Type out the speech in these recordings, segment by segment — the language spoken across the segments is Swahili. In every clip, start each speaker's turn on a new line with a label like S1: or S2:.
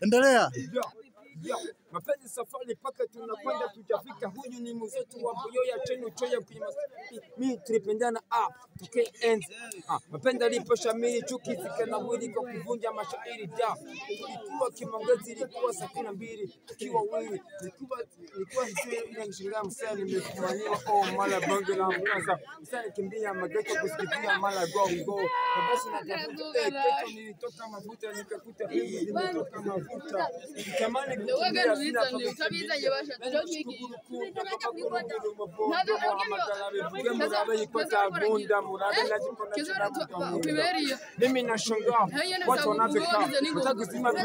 S1: Endelea.
S2: Mapenzi safari paka tunakwenda tujafika. Huyu ni mzetu wa Buyoya tenu choya kwenye mimi tulipendana tuke enzi. Mapenzi alipo shamiri chuki zikana mwili kwa kuvunja mashairi da. Tulikuwa kimangezi ilikuwa saa 12 tukiwa wili. Nilikuwa ile mshinga msana nimefumaniwa mara bonge la mkaza. Msana kimbia mageto kusikia mara go. Basi natafuta kesho nilitoka mafuta nikakuta hivi nimetoka mafuta. Tamani mimi nashangaa watu wanavyokaa kutaka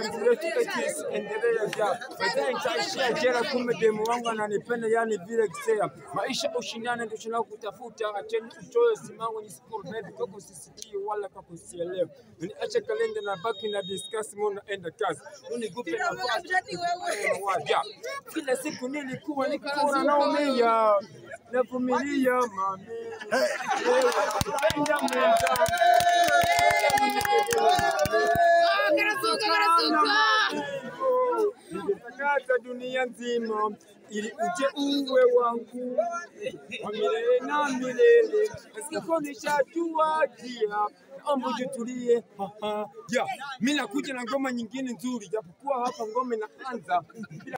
S2: vitu yetu eti endelea ja baadaye nitaishia jela kumbe demu wangu ananipenda yani vile kisea maisha ushindane ndio tunao kutafuta ateni utoe simangu ni sport baby koko sisikii wala kwa kusielewa ni acha kalenda na baki na discuss mbona enda kazi unigupe na waja kila siku nilikuwa nikikuona naumia navumilia mami penda mwenza ningetakata dunia nzima ili uje uwe wangu wa milele na milele siko nishajua kia omba tulie mimi nakuja na ngoma nyingine nzuri japokuwa hapa ngoma inaanza